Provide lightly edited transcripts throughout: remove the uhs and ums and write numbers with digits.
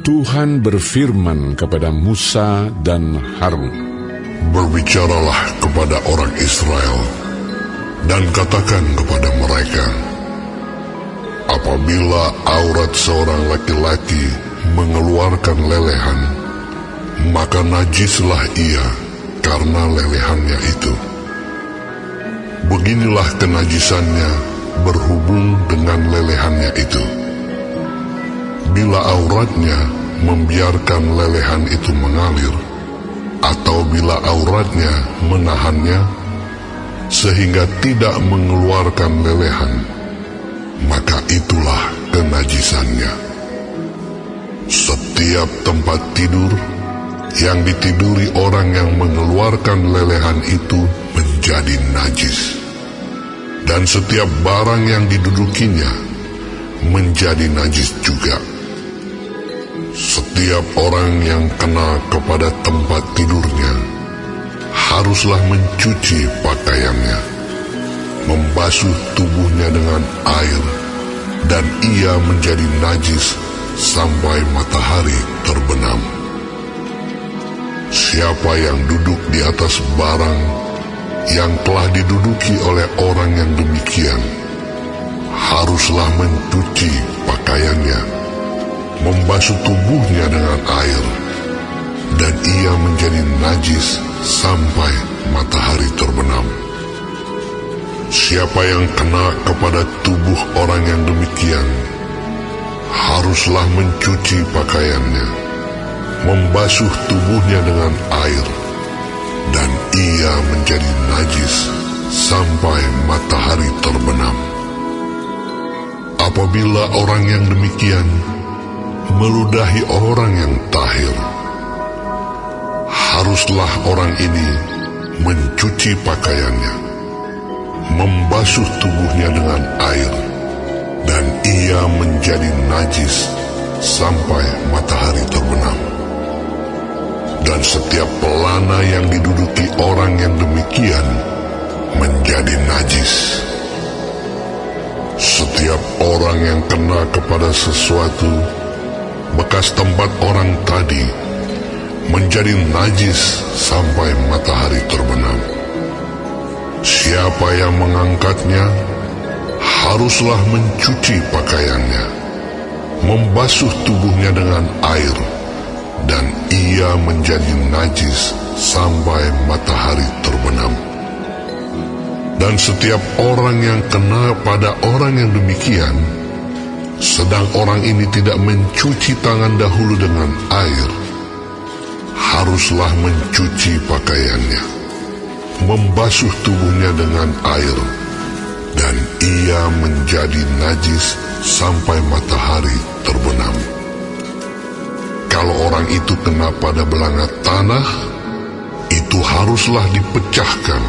Tuhan berfirman kepada Musa dan Harun, "Berbicaralah kepada orang Israel dan katakan kepada mereka, apabila aurat seorang laki-laki mengeluarkan lelehan, maka najislah ia karena lelehannya itu. Beginilah kenajisannya berhubung dengan lelehannya itu. Bila auratnya membiarkan lelehan itu mengalir, atau bila auratnya menahannya sehingga tidak mengeluarkan lelehan, maka itulah kenajisannya. Setiap tempat tidur yang ditiduri orang yang mengeluarkan lelehan itu menjadi najis, dan setiap barang yang didudukinya menjadi najis juga. Setiap orang yang kena kepada tempat tidurnya haruslah mencuci pakaiannya, membasuh tubuhnya dengan air, dan ia menjadi najis sampai matahari terbenam. Siapa yang duduk di atas barang yang telah diduduki oleh orang yang demikian haruslah mencuci pakaiannya, membasuh tubuhnya dengan air, dan ia menjadi najis sampai matahari terbenam. Siapa yang kena kepada tubuh orang yang demikian haruslah mencuci pakaiannya, membasuh tubuhnya dengan air, dan ia menjadi najis sampai matahari terbenam. Apabila orang yang demikian meludahi orang yang tahir, haruslah orang ini mencuci pakaiannya, membasuh tubuhnya dengan air, dan ia menjadi najis sampai matahari terbenam. Dan setiap pelana yang diduduki orang yang demikian menjadi najis. Setiap orang yang kena kepada sesuatu bekas tempat orang tadi menjadi najis sampai matahari terbenam. Siapa yang mengangkatnya haruslah mencuci pakaiannya, membasuh tubuhnya dengan air, dan ia menjadi najis sampai matahari terbenam. Dan setiap orang yang kena pada orang yang demikian, sedang orang ini tidak mencuci tangan dahulu dengan air, haruslah mencuci pakaiannya, membasuh tubuhnya dengan air, dan ia menjadi najis sampai matahari terbenam. Kalau orang itu kena pada belanga tanah, itu haruslah dipecahkan,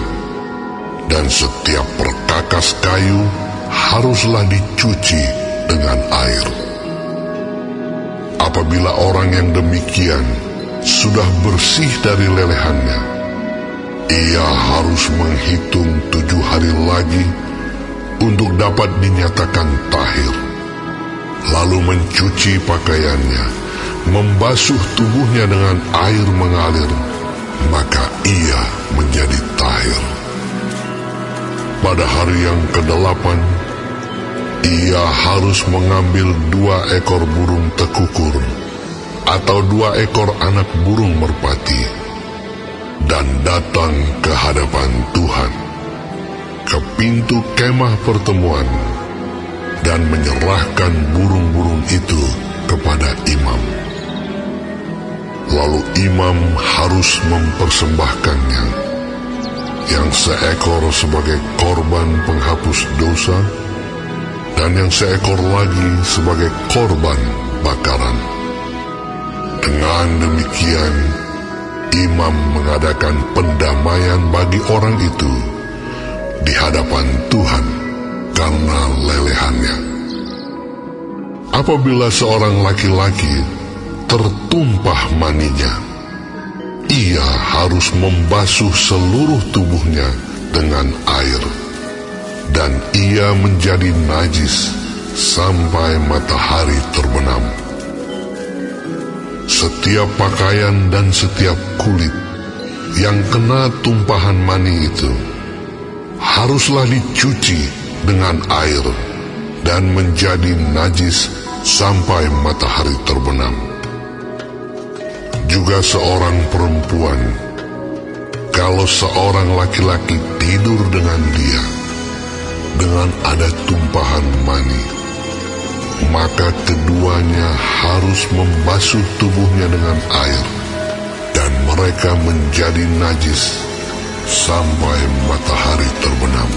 dan setiap perkakas kayu haruslah dicuci dengan air. Apabila orang yang demikian sudah bersih dari lelehannya, ia harus menghitung 7 hari lagi untuk dapat dinyatakan tahir, lalu mencuci pakaiannya, membasuh tubuhnya dengan air mengalir, maka ia menjadi tahir. Pada hari yang ke-8, ia harus mengambil 2 ekor burung tekukur atau 2 ekor anak burung merpati dan datang ke hadapan Tuhan, ke pintu kemah pertemuan, dan menyerahkan burung-burung itu kepada imam. Lalu imam harus mempersembahkannya, yang seekor sebagai korban penghapus dosa, dan yang seekor lagi sebagai korban bakaran. Dengan demikian, imam mengadakan pendamaian bagi orang itu di hadapan Tuhan karena lelehannya. Apabila seorang laki-laki tertumpah maninya, ia harus membasuh seluruh tubuhnya dengan air, dan ia menjadi najis sampai matahari terbenam. setiap pakaian dan setiap kulit yang kena tumpahan mani itu haruslah dicuci dengan air dan menjadi najis sampai matahari terbenam. Juga seorang perempuan, kalau seorang laki-laki tidur dengan dia dengan ada tumpahan mani, maka keduanya harus membasuh tubuhnya dengan air, dan mereka menjadi najis sampai matahari terbenam.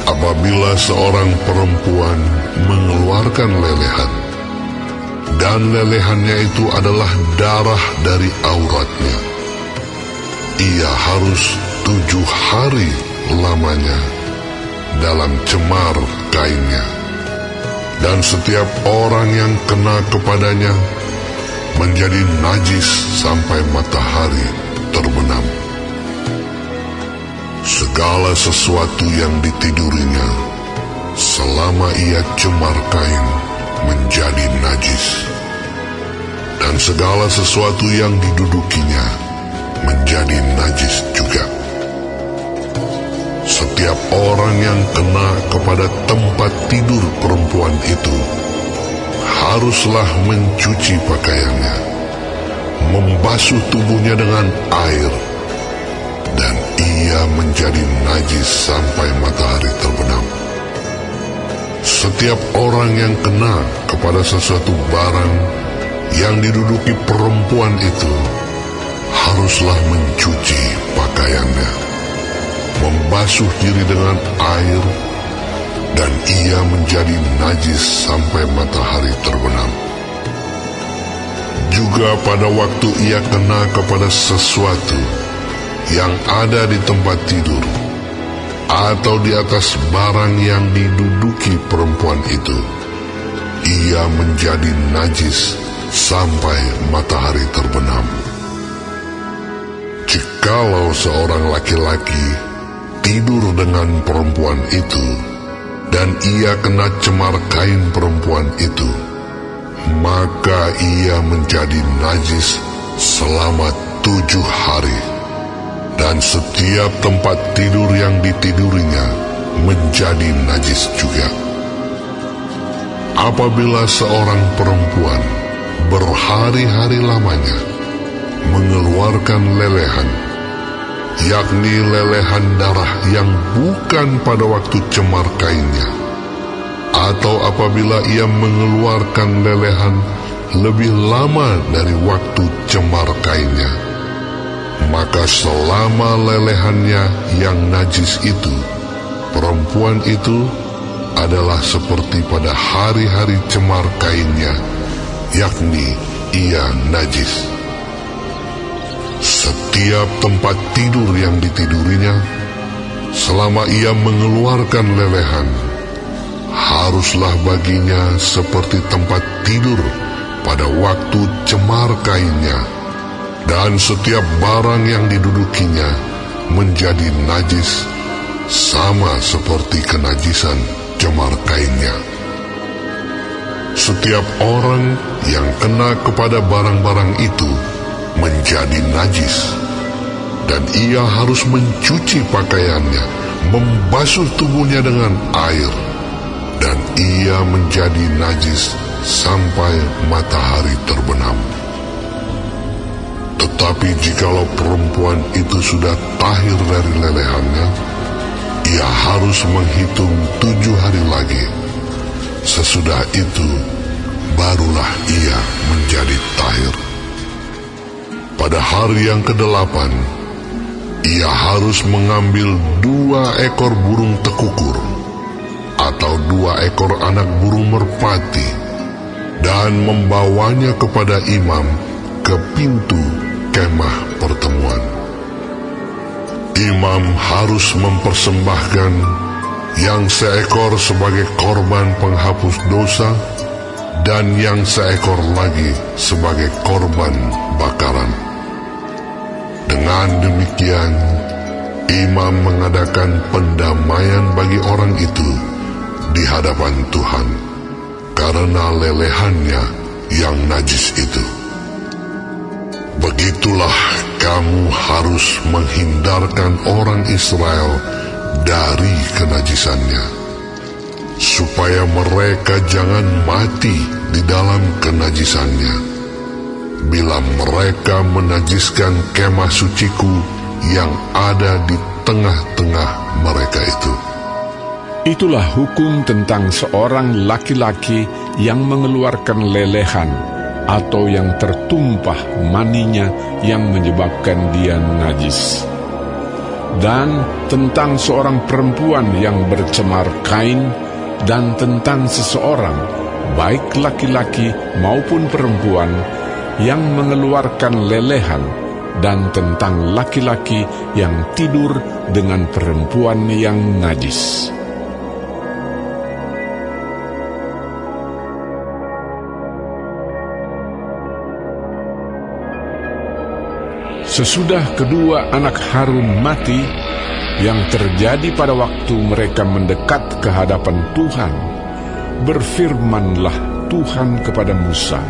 Apabila seorang perempuan mengeluarkan lelehan, dan lelehannya itu adalah darah dari auratnya, ia harus 7 hari lamanya dalam cemar kainnya, dan setiap orang yang kena kepadanya menjadi najis sampai matahari terbenam. Segala sesuatu yang ditidurinya selama ia cemar kain menjadi najis, dan segala sesuatu yang didudukinya menjadi najis juga. Setiap orang yang kena kepada tempat tidur perempuan itu haruslah mencuci pakaiannya, membasuh tubuhnya dengan air, dan ia menjadi najis sampai matahari terbenam. Setiap orang yang kena kepada sesuatu barang yang diduduki perempuan itu haruslah mencuci pakaiannya, membasuh diri dengan air, dan ia menjadi najis sampai matahari terbenam. Juga pada waktu ia kena kepada sesuatu yang ada di tempat tidur atau di atas barang yang diduduki perempuan itu, ia menjadi najis sampai matahari terbenam. Jikalau seorang laki-laki tidur dengan perempuan itu, dan ia kena cemar kain perempuan itu, maka ia menjadi najis selama 7 hari, dan setiap tempat tidur yang ditidurinya menjadi najis juga. Apabila seorang perempuan berhari-hari lamanya mengeluarkan lelehan, yakni lelehan darah yang bukan pada waktu cemar kainnya, atau apabila ia mengeluarkan lelehan lebih lama dari waktu cemar kainnya, maka selama lelehannya yang najis itu, perempuan itu adalah seperti pada hari-hari cemar kainnya, yakni ia najis. Setiap tempat tidur yang ditidurinya, selama ia mengeluarkan lelehan, haruslah baginya seperti tempat tidur pada waktu cemar kainnya, dan setiap barang yang didudukinya menjadi najis sama seperti kenajisan cemar kainnya. Setiap orang yang kena kepada barang-barang itu menjadi najis, dan ia harus mencuci pakaiannya, membasuh tubuhnya dengan air, dan ia menjadi najis sampai matahari terbenam. Tetapi jikalau perempuan itu sudah tahir dari lelehannya, ia harus menghitung 7 hari lagi. Sesudah itu barulah ia menjadi tahir. Pada hari yang ke-8, ia harus mengambil 2 ekor burung tekukur atau 2 ekor anak burung merpati, dan membawanya kepada imam ke pintu kemah pertemuan. Imam harus mempersembahkan yang seekor sebagai korban penghapus dosa, dan yang seekor lagi sebagai korban bakaran. Dengan demikian, imam mengadakan pendamaian bagi orang itu di hadapan Tuhan, karena lelehannya yang najis itu. Begitulah kamu harus menghindarkan orang Israel dari kenajisannya, supaya mereka jangan mati di dalam kenajisannya, bila mereka menajiskan kemah suciku yang ada di tengah-tengah mereka itu. Itulah hukum tentang seorang laki-laki yang mengeluarkan lelehan atau yang tertumpah maninya yang menyebabkan dia najis. Dan tentang seorang perempuan yang bercemar kain, dan tentang seseorang, baik laki-laki maupun perempuan, yang mengeluarkan lelehan, dan tentang laki-laki yang tidur dengan perempuan yang najis. Sesudah kedua anak Harun mati, yang terjadi pada waktu mereka mendekat ke hadapan Tuhan, berfirmanlah Tuhan kepada Musa.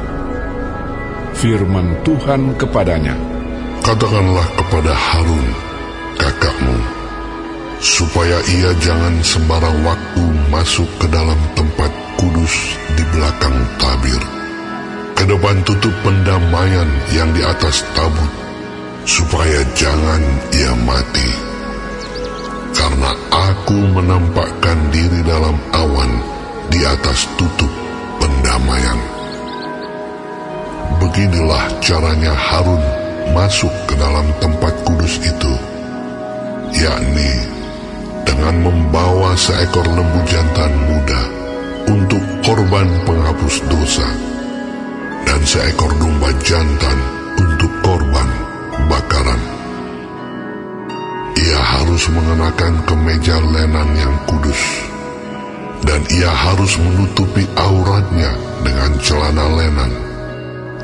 Firman Tuhan kepadanya, Katakanlah kepada Harun, kakakmu, supaya ia jangan sembarang waktu masuk ke dalam tempat kudus di belakang tabir, ke depan tutup pendamaian yang di atas tabut, supaya jangan ia mati. Karena aku menampakkan diri dalam awan di atas tutup pendamaian. Beginilah caranya Harun masuk ke dalam tempat kudus itu, yakni dengan membawa seekor lembu jantan muda untuk korban penghapus dosa, dan seekor domba jantan untuk korban bakaran. Ia harus mengenakan kemeja lenan yang kudus, dan ia harus menutupi auratnya dengan celana lenan,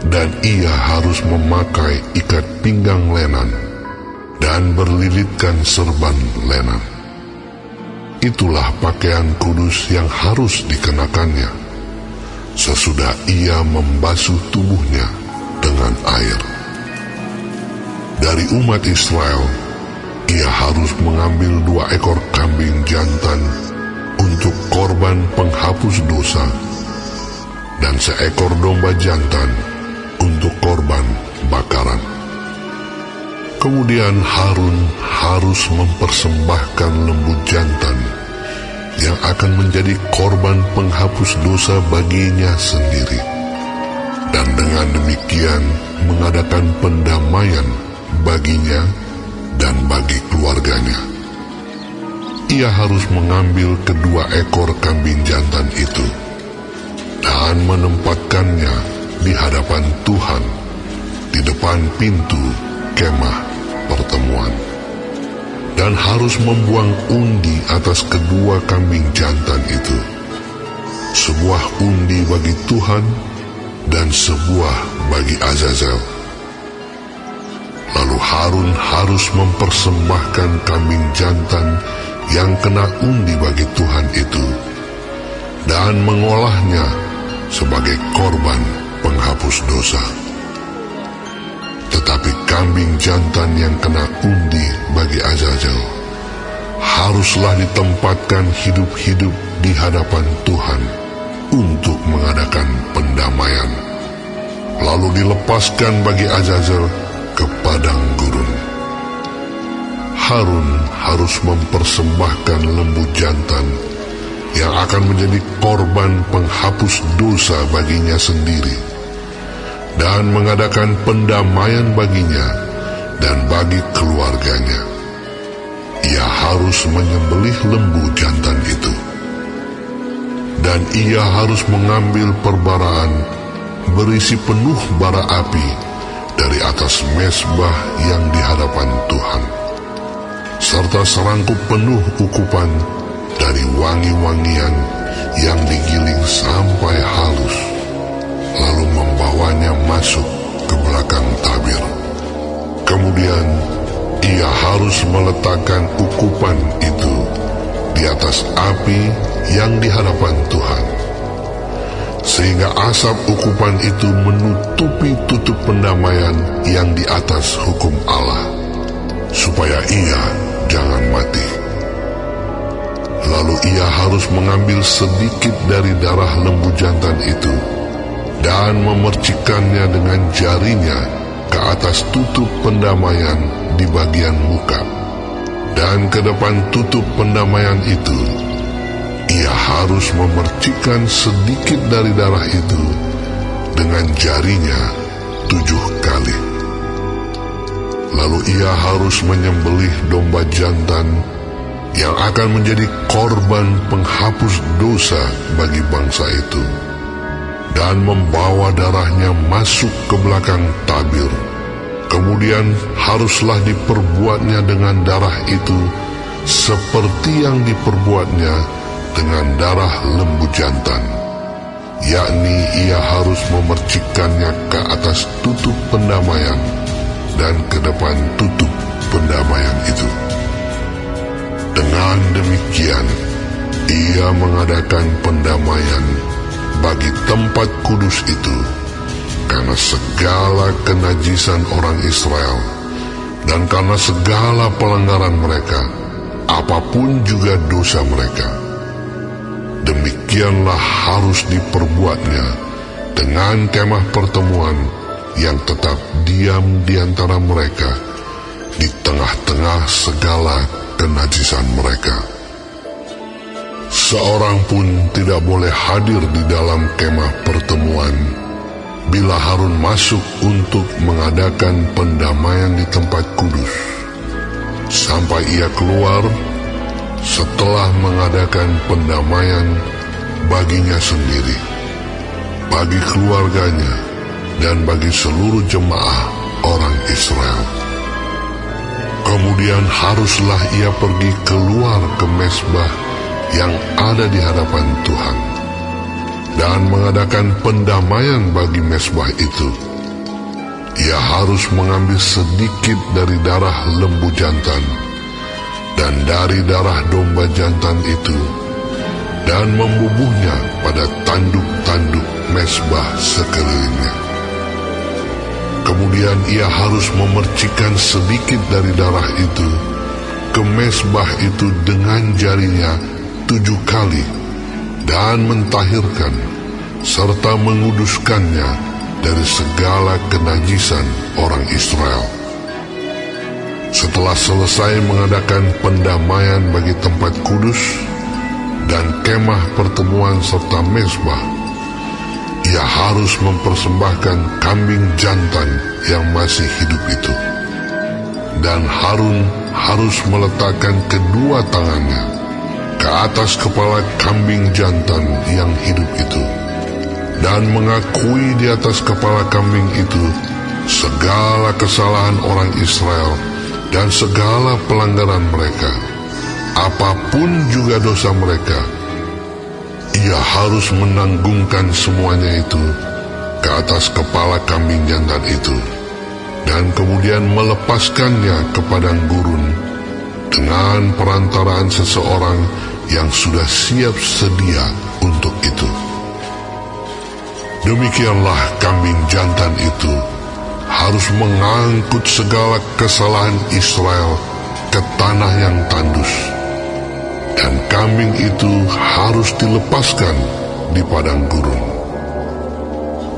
dan ia harus memakai ikat pinggang lenan dan berlilitkan serban lenan. Itulah pakaian kudus yang harus dikenakannya sesudah ia membasuh tubuhnya dengan air. Dari umat Israel, ia harus mengambil 2 ekor kambing jantan untuk korban penghapus dosa, dan seekor domba jantan untuk korban bakaran. Kemudian Harun harus mempersembahkan lembu jantan yang akan menjadi korban penghapus dosa baginya sendiri, dan dengan demikian mengadakan pendamaian baginya dan bagi keluarganya. Ia harus mengambil kedua ekor kambing jantan itu dan menempatkannya di hadapan Tuhan di depan pintu kemah pertemuan, dan harus membuang undi atas kedua kambing jantan itu, sebuah undi bagi Tuhan dan sebuah bagi Azazel. Lalu Harun harus mempersembahkan kambing jantan yang kena undi bagi Tuhan itu, dan mengolahnya sebagai korban penghapus dosa. Tetapi kambing jantan yang kena undi bagi Azazel haruslah ditempatkan hidup-hidup di hadapan Tuhan untuk mengadakan pendamaian, lalu dilepaskan bagi Azazel ke padang gurun. Harun harus mempersembahkan lembu jantan yang akan menjadi korban penghapus dosa baginya sendiri, dan mengadakan pendamaian baginya dan bagi keluarganya. Ia harus menyembelih lembu jantan itu, dan ia harus mengambil perbaraan berisi penuh bara api dari atas mezbah yang di hadapan Tuhan, serta serangkup penuh ukupan dari wangi-wangian yang digiling sampai halus, lalu membawanya masuk ke belakang tabir. Kemudian ia harus meletakkan ukupan itu di atas api yang di hadapan Tuhan. sehingga asap ukupan itu menutupi tutup pendamaian yang di atas hukum Allah, supaya ia jangan mati. Lalu ia harus mengambil sedikit dari darah lembu jantan itu dan memercikkannya dengan jarinya ke atas tutup pendamaian di bagian muka, dan ke depan tutup pendamaian itu ia harus memercikkan sedikit dari darah itu dengan jarinya 7 kali. Lalu ia harus menyembelih domba jantan yang akan menjadi korban penghapus dosa bagi bangsa itu, dan membawa darahnya masuk ke belakang tabir. Kemudian haruslah diperbuatnya dengan darah itu seperti yang diperbuatnya dengan darah lembu jantan, yakni ia harus memercikkannya ke atas tutup pendamaian dan ke depan tutup pendamaian itu. Dengan demikian, ia mengadakan pendamaian bagi tempat kudus itu karena segala kenajisan orang Israel dan karena segala pelanggaran mereka, apapun juga dosa mereka. Demikianlah harus diperbuatnya dengan kemah pertemuan yang tetap diam di antara mereka di tengah-tengah segala kenajisan mereka. Seorang pun tidak boleh hadir di dalam kemah pertemuan bila Harun masuk untuk mengadakan pendamaian di tempat kudus, sampai ia keluar setelah mengadakan pendamaian baginya sendiri, bagi keluarganya, dan bagi seluruh jemaah orang Israel. Kemudian haruslah ia pergi keluar ke mezbah yang ada di hadapan Tuhan dan mengadakan pendamaian bagi mezbah itu. Ia harus mengambil sedikit dari darah lembu jantan dan dari darah domba jantan itu, dan membubuhnya pada tanduk-tanduk mezbah sekelilingnya. Kemudian ia harus memercikkan sedikit dari darah itu ke mezbah itu dengan jarinya 7 kali, dan mentahirkan serta menguduskannya dari segala kenajisan orang Israel. Setelah selesai mengadakan pendamaian bagi tempat kudus dan kemah pertemuan serta mezbah, ia harus mempersembahkan kambing jantan yang masih hidup itu. Dan Harun harus meletakkan kedua tangannya ke atas kepala kambing jantan yang hidup itu, dan mengakui di atas kepala kambing itu segala kesalahan orang Israel dan segala pelanggaran mereka, apapun juga dosa mereka. Ia harus menanggungkan semuanya itu ke atas kepala kambing jantan itu, dan kemudian melepaskannya ke padang gurun dengan perantaraan seseorang yang sudah siap sedia untuk itu. Demikianlah kambing jantan itu harus mengangkut segala kesalahan Israel ke tanah yang tandus, dan kambing itu harus dilepaskan di padang gurun.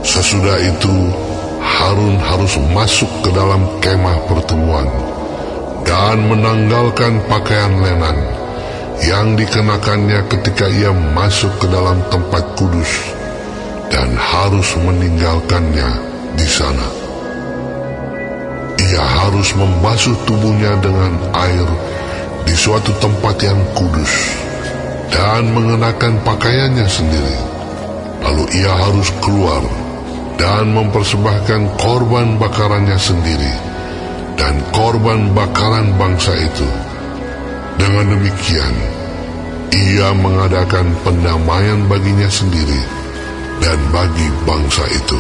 Sesudah itu Harun harus masuk ke dalam kemah pertemuan dan menanggalkan pakaian lenan yang dikenakannya ketika ia masuk ke dalam tempat kudus, dan harus meninggalkannya di sana. Ia harus membasuh tubuhnya dengan air di suatu tempat yang kudus dan mengenakan pakaiannya sendiri. Lalu ia harus keluar dan mempersembahkan korban bakarannya sendiri dan korban bakaran bangsa itu. Dengan demikian, ia mengadakan pendamaian baginya sendiri dan bagi bangsa itu.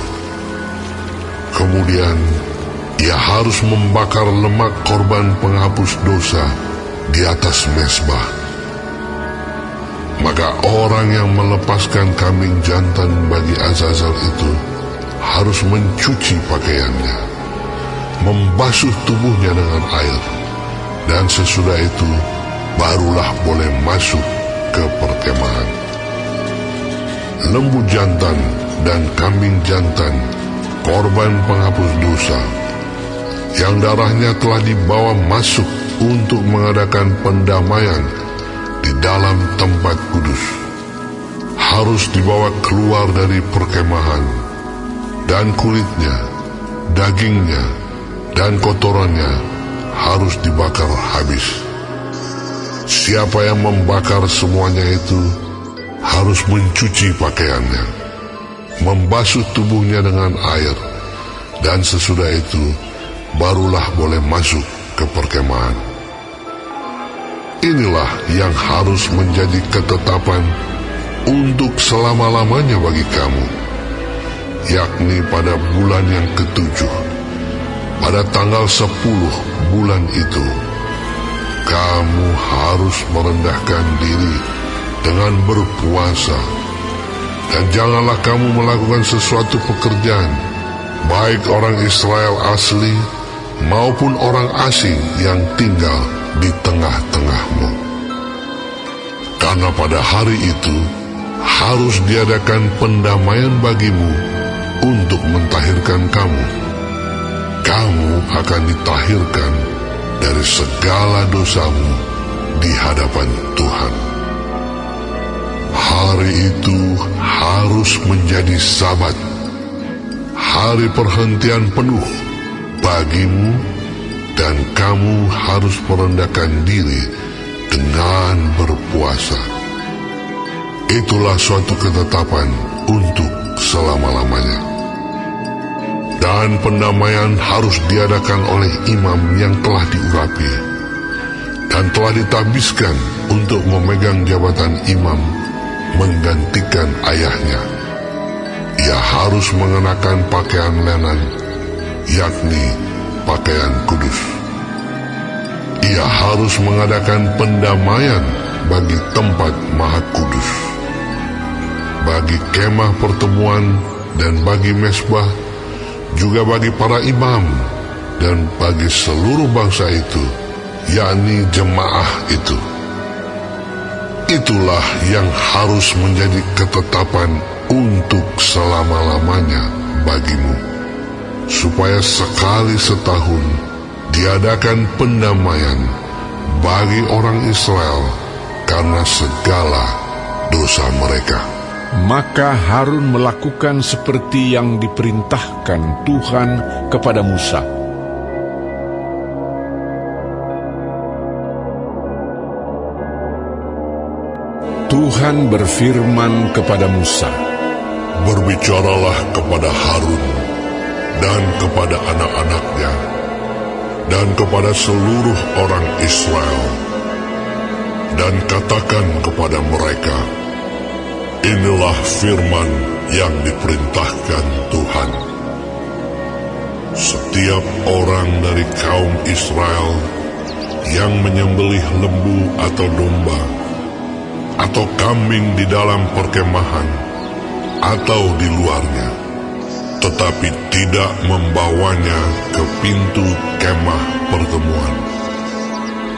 Kemudian ia harus membakar lemak korban penghapus dosa di atas mezbah. Maka maka orang yang melepaskan kambing jantan bagi Azazel itu harus mencuci pakaiannya, membasuh tubuhnya dengan air, dan sesudah itu barulah boleh masuk ke perkemahan. Lembu jantan dan kambing jantan korban penghapus dosa, yang darahnya telah dibawa masuk untuk mengadakan pendamaian di dalam tempat kudus, harus dibawa keluar dari perkemahan, dan kulitnya, dagingnya, dan kotorannya harus dibakar habis. Siapa yang membakar semuanya itu harus mencuci pakaiannya, membasuh tubuhnya dengan air, dan sesudah itu barulah boleh masuk ke perkemahan. Inilah yang harus menjadi ketetapan untuk selama-lamanya bagi kamu, yakni pada bulan yang ke-7, pada tanggal 10 bulan itu, kamu harus merendahkan diri dengan berpuasa, dan janganlah kamu melakukan sesuatu pekerjaan, baik orang Israel asli maupun orang asing yang tinggal di tengah-tengahmu. Karena pada hari itu harus diadakan pendamaian bagimu untuk mentahirkan kamu. Kamu akan ditahirkan dari segala dosamu di hadapan Tuhan. Hari itu harus menjadi Sabat, hari perhentian penuh bagimu, dan kamu harus merendahkan diri dengan berpuasa. Itulah suatu ketetapan untuk selama-lamanya. Dan pendamaian harus diadakan oleh imam yang telah diurapi dan telah ditabiskan untuk memegang jabatan imam menggantikan ayahnya. Ia harus mengenakan pakaian lenan, yakni pakaian kudus. Ia harus mengadakan pendamaian bagi tempat maha kudus, bagi kemah pertemuan dan bagi mesbah, juga bagi para imam dan bagi seluruh bangsa itu, yakni jemaah itu. Itulah yang harus menjadi ketetapan untuk selama-lamanya bagimu, supaya sekali setahun diadakan pendamaian bagi orang Israel karena segala dosa mereka. Maka Harun melakukan seperti yang diperintahkan Tuhan kepada Musa. Tuhan berfirman kepada Musa, "Berbicaralah kepada Harun dan kepada anak-anaknya dan kepada seluruh orang Israel, dan katakan kepada mereka, inilah firman yang diperintahkan Tuhan. Setiap orang dari kaum Israel yang menyembelih lembu atau domba atau kambing di dalam perkemahan atau di luarnya, tetapi tidak membawanya ke pintu kemah pertemuan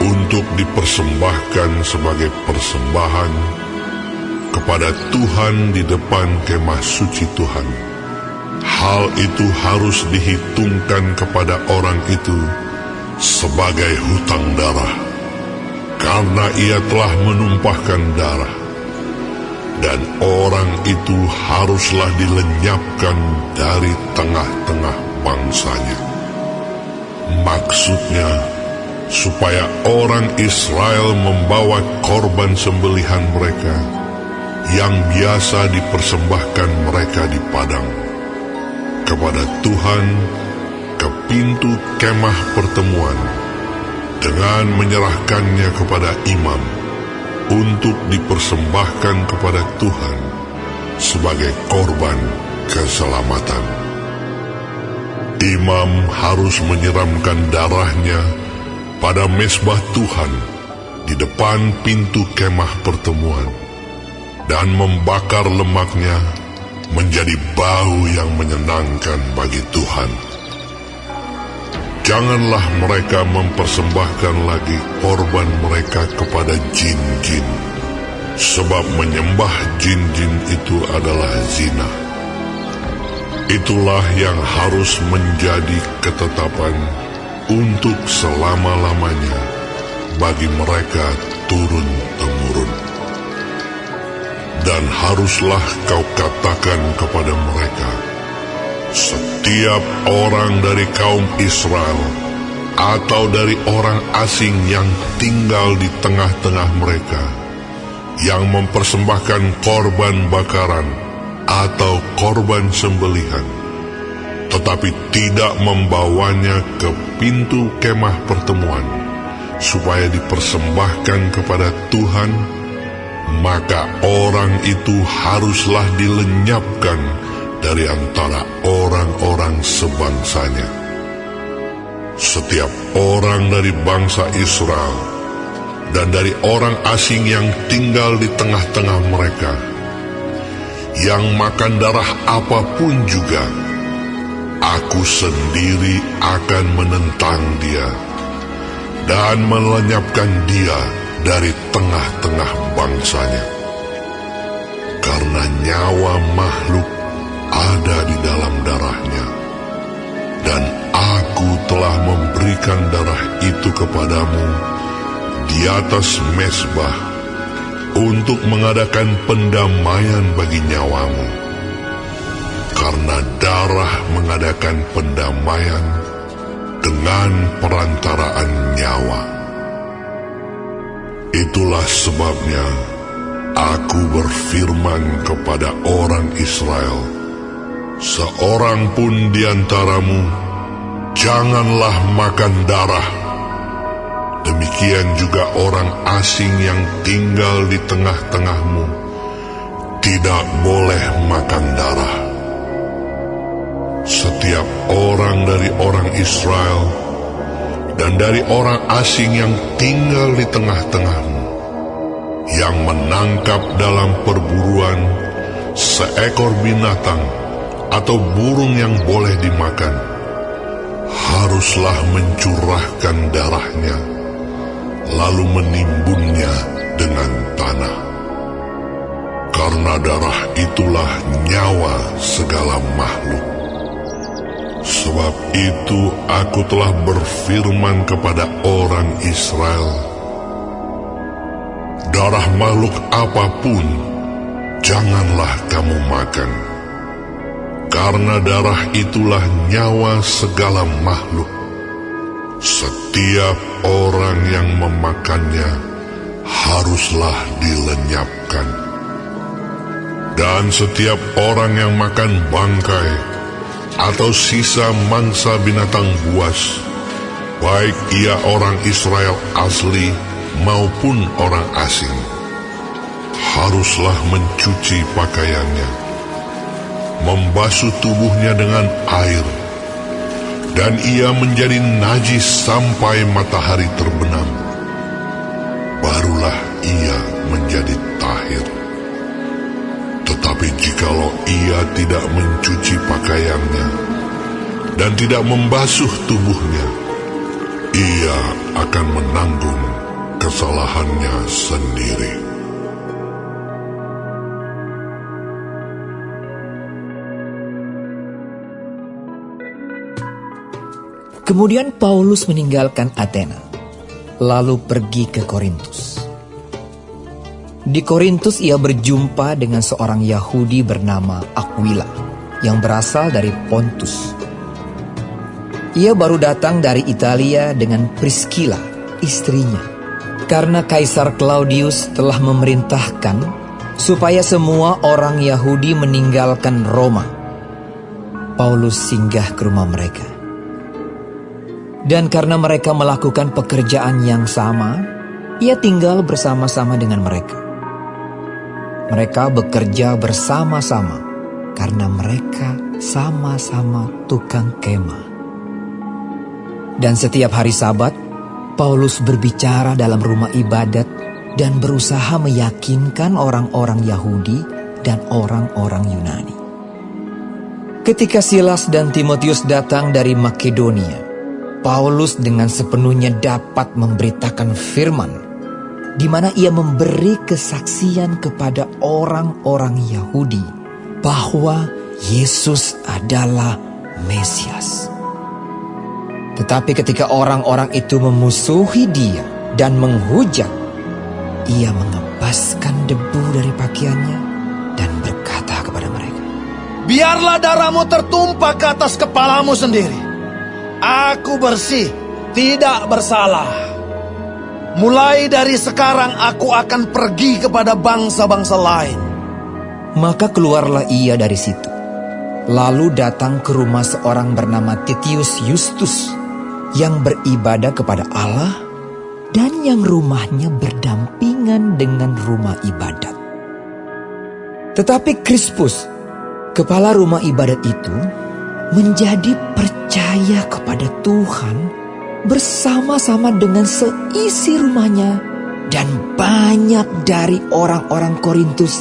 untuk dipersembahkan sebagai persembahan kepada Tuhan di depan kemah suci Tuhan, hal itu harus dihitungkan kepada orang itu sebagai hutang darah, karena ia telah menumpahkan darah, dan orang itu haruslah dilenyapkan dari tengah-tengah bangsanya. Maksudnya, supaya orang Israel membawa korban sembelihan mereka yang biasa dipersembahkan mereka di padang kepada Tuhan ke pintu kemah pertemuan dengan menyerahkannya kepada imam untuk dipersembahkan kepada Tuhan sebagai korban keselamatan. Imam harus menyiramkan darahnya pada mezbah Tuhan di depan pintu kemah pertemuan dan membakar lemaknya menjadi bau yang menyenangkan bagi Tuhan. Janganlah mereka mempersembahkan lagi korban mereka kepada jin-jin, sebab menyembah jin-jin itu adalah zina. Itulah yang harus menjadi ketetapan untuk selama-lamanya bagi mereka turun-temurun. Dan haruslah kau katakan kepada mereka, setiap orang dari kaum Israel atau dari orang asing yang tinggal di tengah-tengah mereka, yang mempersembahkan korban bakaran atau korban sembelihan, tetapi tidak membawanya ke pintu kemah pertemuan, supaya dipersembahkan kepada Tuhan, maka orang itu haruslah dilenyapkan dari antara orang-orang sebangsanya. Setiap orang dari bangsa Israel dan dari orang asing yang tinggal di tengah-tengah mereka, yang makan darah apapun juga, aku sendiri akan menentang dia dan melenyapkan dia dari tengah-tengah bangsanya. Karena nyawa makhluk ada di dalam darahnya, dan aku telah memberikan darah itu kepadamu di atas mezbah untuk mengadakan pendamaian bagi nyawamu. Karena darah mengadakan pendamaian dengan perantaraan nyawa. Itulah sebabnya aku berfirman kepada orang Israel, seorang pun di antaramu janganlah makan darah. Demikian juga orang asing yang tinggal di tengah-tengahmu tidak boleh makan darah. Setiap orang dari orang Israel dan dari orang asing yang tinggal di tengah-tengahmu, yang menangkap dalam perburuan seekor binatang atau burung yang boleh dimakan, haruslah mencurahkan darahnya, lalu menimbunnya dengan tanah. Karena darah itulah nyawa segala makhluk. Sebab itu aku telah berfirman kepada orang Israel, darah makhluk apapun janganlah kamu makan, karena darah itulah nyawa segala makhluk. Setiap orang yang memakannya haruslah dilenyapkan. Dan setiap orang yang makan bangkai atau sisa mangsa binatang buas, baik ia orang Israel asli maupun orang asing, haruslah mencuci pakaiannya, membasuh tubuhnya dengan air, dan ia menjadi najis sampai matahari terbenam. Barulah ia menjadi tahir. Tetapi jikalau ia tidak mencuci pakaiannya dan tidak membasuh tubuhnya, ia akan menanggung kesalahannya sendiri. Kemudian Paulus meninggalkan Athena, lalu pergi ke Korintus. Di Korintus ia berjumpa dengan seorang Yahudi bernama Aquila yang berasal dari Pontus. Ia baru datang dari Italia dengan Priscilla, istrinya, karena Kaisar Claudius telah memerintahkan supaya semua orang Yahudi meninggalkan Roma. Paulus singgah ke rumah mereka. Dan karena mereka melakukan pekerjaan yang sama, ia tinggal bersama-sama dengan mereka. Mereka bekerja bersama-sama karena mereka sama-sama tukang kemah. Dan setiap hari Sabat, Paulus berbicara dalam rumah ibadat dan berusaha meyakinkan orang-orang Yahudi dan orang-orang Yunani. Ketika Silas dan Timotius datang dari Makedonia, Paulus dengan sepenuhnya dapat memberitakan firman, di mana ia memberi kesaksian kepada orang-orang Yahudi bahwa Yesus adalah Mesias. Tetapi ketika orang-orang itu memusuhi dia dan menghujat, ia mengepaskan debu dari pakaiannya dan berkata kepada mereka, "Biarlah darahmu tertumpah ke atas kepalamu sendiri. Aku bersih, tidak bersalah. Mulai dari sekarang aku akan pergi kepada bangsa-bangsa lain." Maka keluarlah ia dari situ, lalu datang ke rumah seorang bernama Titius Justus, yang beribadah kepada Allah dan yang rumahnya berdampingan dengan rumah ibadat. Tetapi Krispus, kepala rumah ibadat itu, menjadi percaya kepada Tuhan bersama-sama dengan seisi rumahnya, dan banyak dari orang-orang Korintus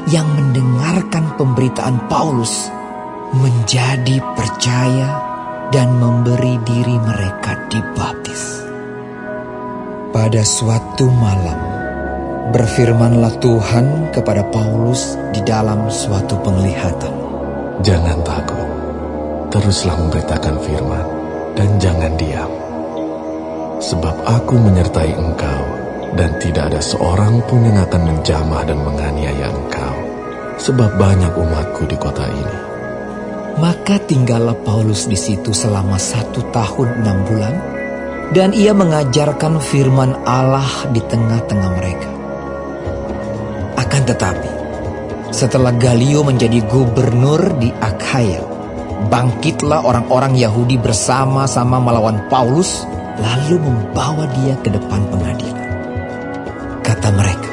yang mendengarkan pemberitaan Paulus menjadi percaya dan memberi diri mereka dibaptis. Pada suatu malam, berfirmanlah Tuhan kepada Paulus di dalam suatu penglihatan. Jangan takut, teruslah memberitakan firman dan jangan diam. Sebab aku menyertai engkau dan tidak ada seorang pun yang akan menjamah dan menganiaya engkau. Sebab banyak umatku di kota ini. Maka tinggallah Paulus di situ selama 1 tahun 6 bulan, dan ia mengajarkan firman Allah di tengah-tengah mereka. Akan tetapi, setelah Galio menjadi gubernur di Akhaya, bangkitlah orang-orang Yahudi bersama-sama melawan Paulus, lalu membawa dia ke depan pengadilan. Kata mereka,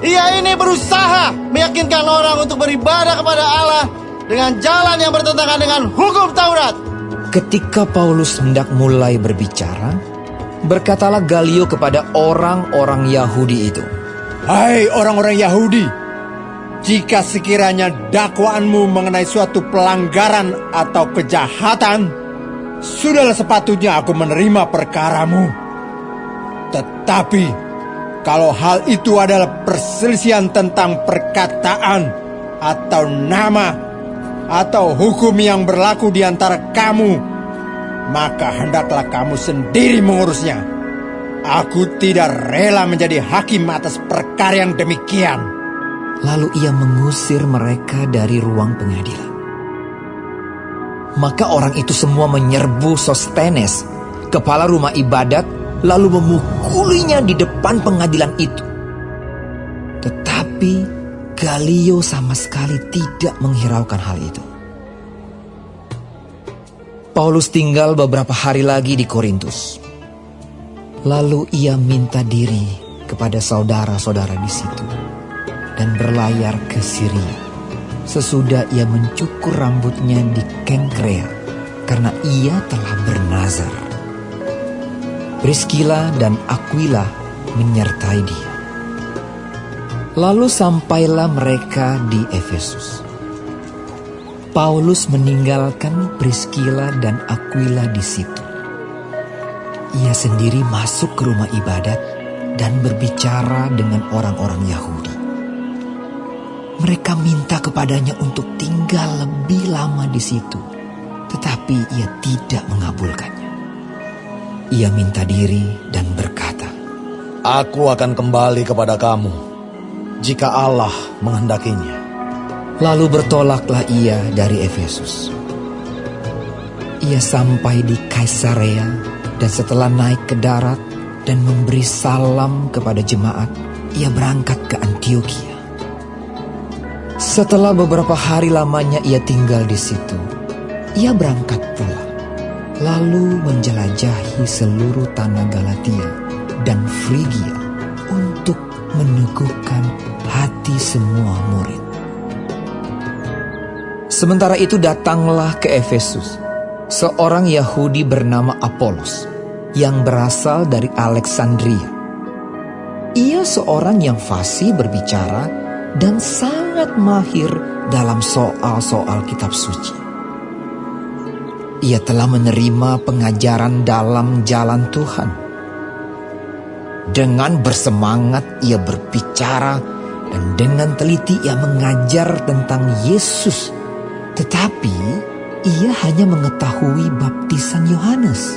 "Ia ini berusaha meyakinkan orang untuk beribadah kepada Allah dengan jalan yang bertentangan dengan hukum Taurat." Ketika Paulus hendak mulai berbicara, berkatalah Galio kepada orang-orang Yahudi itu, "Hai orang-orang Yahudi, jika sekiranya dakwaanmu mengenai suatu pelanggaran atau kejahatan, sudahlah sepatutnya aku menerima perkaramu. Tetapi kalau hal itu adalah perselisihan tentang perkataan atau nama atau hukum yang berlaku di antara kamu, maka hendaklah kamu sendiri mengurusnya. Aku tidak rela menjadi hakim atas perkara yang demikian." Lalu ia mengusir mereka dari ruang pengadilan. Maka orang itu semua menyerbu Sostenes, kepala rumah ibadat, lalu memukulinya di depan pengadilan itu. Tetapi Galio sama sekali tidak menghiraukan hal itu. Paulus tinggal beberapa hari lagi di Korintus. Lalu ia minta diri kepada saudara-saudara di situ dan berlayar ke Syria. Sesudah ia mencukur rambutnya di Kengkrea karena ia telah bernazar. Priskila dan Aquila menyertai dia. Lalu sampailah mereka di Efesus. Paulus meninggalkan Priskila dan Aquila di situ. Ia sendiri masuk ke rumah ibadat dan berbicara dengan orang-orang Yahudi. Mereka minta kepadanya untuk tinggal lebih lama di situ, tetapi ia tidak mengabulkannya. Ia minta diri dan berkata, "Aku akan kembali kepada kamu jika Allah menghendakinya." Lalu bertolaklah ia dari Efesus. Ia sampai di Kaisarea dan setelah naik ke darat dan memberi salam kepada jemaat, ia berangkat ke Antiokhia. Setelah beberapa hari lamanya ia tinggal di situ, ia berangkat pulang, lalu menjelajahi seluruh tanah Galatia dan Frigia untuk meneguhkan hati semua murid. Sementara itu datanglah ke Efesus seorang Yahudi bernama Apolos yang berasal dari Alexandria. Ia seorang yang fasih berbicara dan sangat mahir dalam soal-soal kitab suci. Ia telah menerima pengajaran dalam jalan Tuhan. Dengan bersemangat ia berbicara dan dengan teliti ia mengajar tentang Yesus. Tetapi ia hanya mengetahui baptisan Yohanes.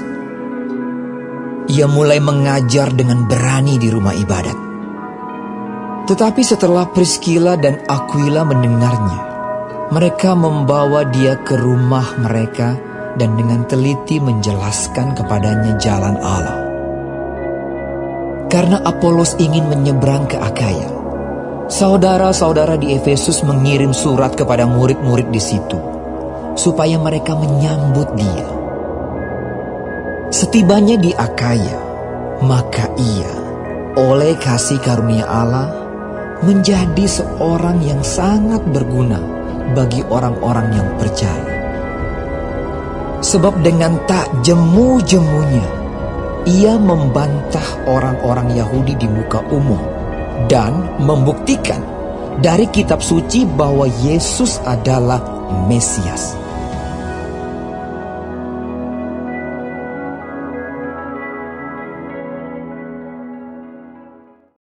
Ia mulai mengajar dengan berani di rumah ibadat. Tetapi setelah Priscilla dan Aquila mendengarnya, mereka membawa dia ke rumah mereka dan dengan teliti menjelaskan kepadanya jalan Allah. Karena Apolos ingin menyeberang ke Akaya, saudara-saudara di Efesus mengirim surat kepada murid-murid di situ, supaya mereka menyambut dia. Setibanya di Akaya, maka ia, oleh kasih karunia Allah, menjadi seorang yang sangat berguna bagi orang-orang yang percaya. Sebab dengan tak jemu-jemunya, ia membantah orang-orang Yahudi di muka umum dan membuktikan dari kitab suci bahwa Yesus adalah Mesias.